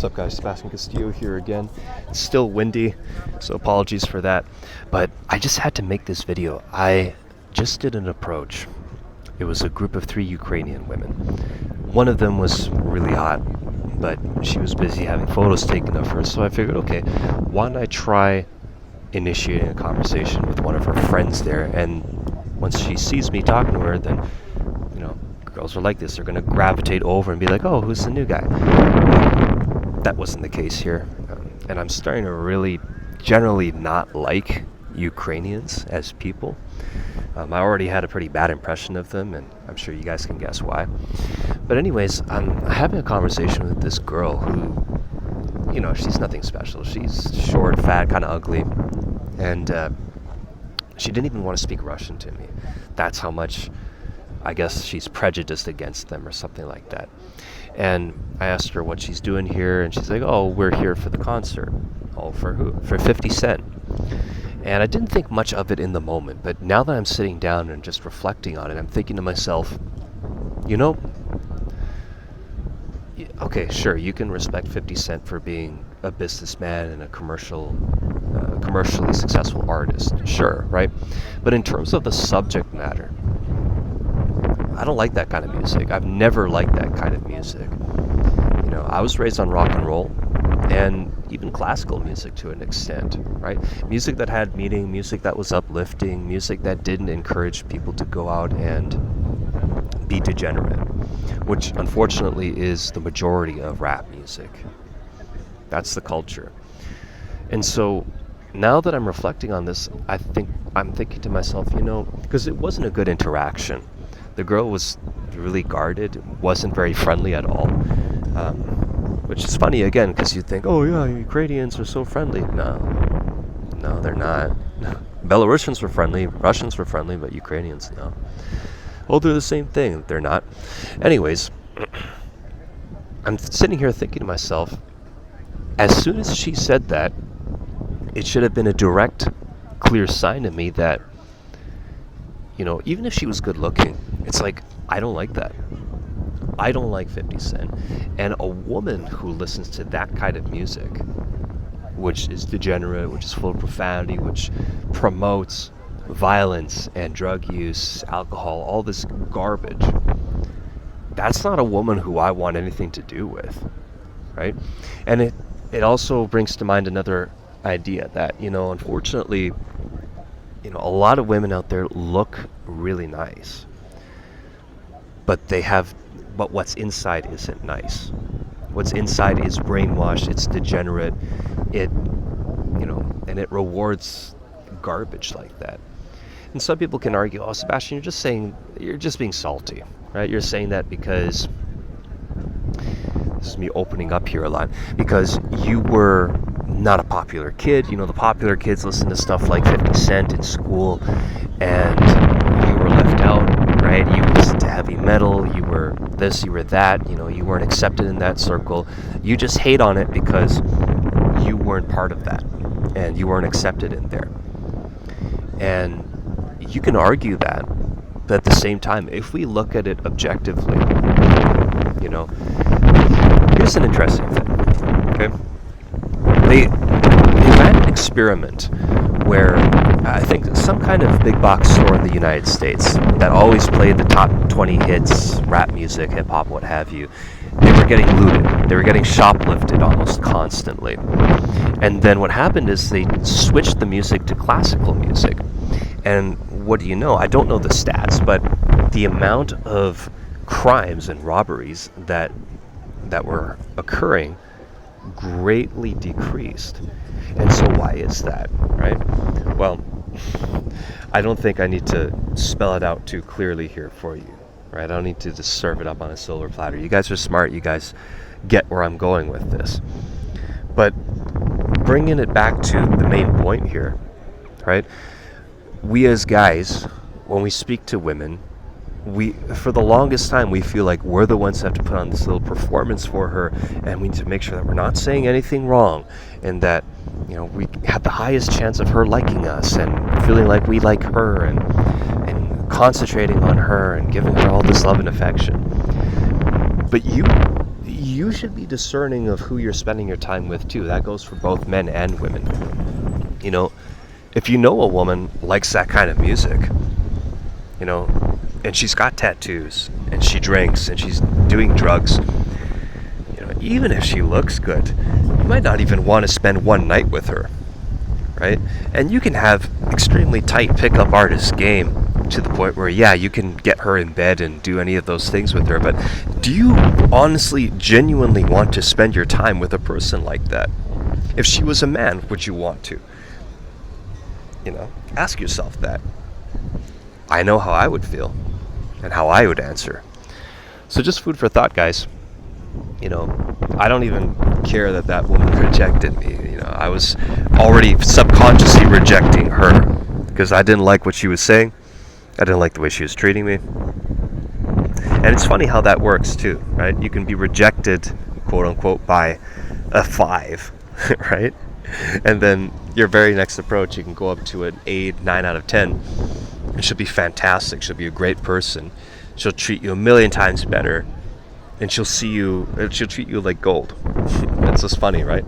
What's up, guys? Sebastian Castillo here again. It's still windy, so apologies for that. But I just had to make this video. I just did an approach. It was a group of 3 Ukrainian women. One of them was really hot, but she was busy having photos taken of her, so I figured, okay, why don't I try initiating a conversation with one of her friends there, and once she sees me talking to her, then, girls are like this. They're going to gravitate over and be like, oh, who's the new guy? That wasn't the case here. And I'm starting to really generally not like Ukrainians as people. I already had a pretty bad impression of them, and I'm sure you guys can guess why. But anyways, I'm having a conversation with this girl who, she's nothing special. She's short, fat, kind of ugly. And she didn't even want to speak Russian to me. That's how much, I guess, she's prejudiced against them or something like that. And I asked her what she's doing here, and she's like, oh, we're here for the concert. Oh, for who? For 50 Cent. And I didn't think much of it in the moment, but now that I'm sitting down and just reflecting on it, I'm thinking to myself, okay, sure, you can respect 50 Cent for being a businessman and a commercially successful artist, sure, right? But in terms of the subject matter, I don't like that kind of music. I've never liked that kind of music. I was raised on rock and roll and even classical music to an extent, right? Music that had meaning, music that was uplifting, music that didn't encourage people to go out and be degenerate, which unfortunately is the majority of rap music. That's the culture. And so now that I'm reflecting on this, I'm thinking to myself, because it wasn't a good interaction. The girl was really guarded, wasn't very friendly at all, which is funny again, because you think, oh yeah, Ukrainians are so friendly. No, they're not. Belarusians were friendly, Russians were friendly, but Ukrainians, no. Well, they're the same thing. They're not. Anyways, I'm sitting here thinking to myself, as soon as she said that, it should have been a direct, clear sign to me that, even if she was good looking, it's like, I don't like that. I don't like 50 Cent. And a woman who listens to that kind of music, which is degenerate, which is full of profanity, which promotes violence and drug use, alcohol, all this garbage, that's not a woman who I want anything to do with, right? And it also brings to mind another idea that, unfortunately, a lot of women out there look really nice, but what's inside isn't nice. What's inside is brainwashed, it's degenerate, and it rewards garbage like that. And some people can argue, oh, Sebastian, you're just being salty, right? You're saying that because, this is me opening up here a lot, because you were not a popular kid. The popular kids listen to stuff like 50 Cent in school, and you were left out, right? You listened to heavy metal, you were this, you were that, you weren't accepted in that circle. You just hate on it because you weren't part of that, and you weren't accepted in there. And you can argue that, but at the same time, if we look at it objectively, here's an interesting thing, okay? They ran an experiment where I think some kind of big box store in the United States that always played the top 20 hits, rap music, hip hop, what have you, they were getting looted. They were getting shoplifted almost constantly. And then what happened is they switched the music to classical music. And what do you know? I don't know the stats, but the amount of crimes and robberies that were occurring greatly decreased. And so why is that, right? Well, I don't think I need to spell it out too clearly here for you, right? I don't need to just serve it up on a silver platter. You guys are smart. You guys get where I'm going with this. But bringing it back to the main point here, right? We as guys, when we speak to women, for the longest time, we feel like we're the ones that have to put on this little performance for her, and we need to make sure that we're not saying anything wrong, and that, we have the highest chance of her liking us, and feeling like we like her, and concentrating on her, and giving her all this love and affection. But you you should be discerning of who you're spending your time with too. That goes for both men and women. You know, if you know a woman likes that kind of music, you know, and she's got tattoos, and she drinks, and she's doing drugs, you know, even if she looks good, you might not even want to spend one night with her, right? And you can have extremely tight pickup artist game to the point where, yeah, you can get her in bed and do any of those things with her, but do you honestly, genuinely want to spend your time with a person like that? If she was a man, would you want to? You know, ask yourself that. I know how I would feel and how I would answer. So just food for thought, guys. You know, I don't even care that that woman rejected me. You know, I was already subconsciously rejecting her because I didn't like what she was saying. I didn't like the way she was treating me. And it's funny how that works too, right? You can be rejected, quote unquote, by a 5, right? And then your very next approach, you can go up to an 8, 9 out of 10. And she'll be fantastic. She'll be a great person. She'll treat you a million times better. And she'll treat you like gold. It's just funny, right?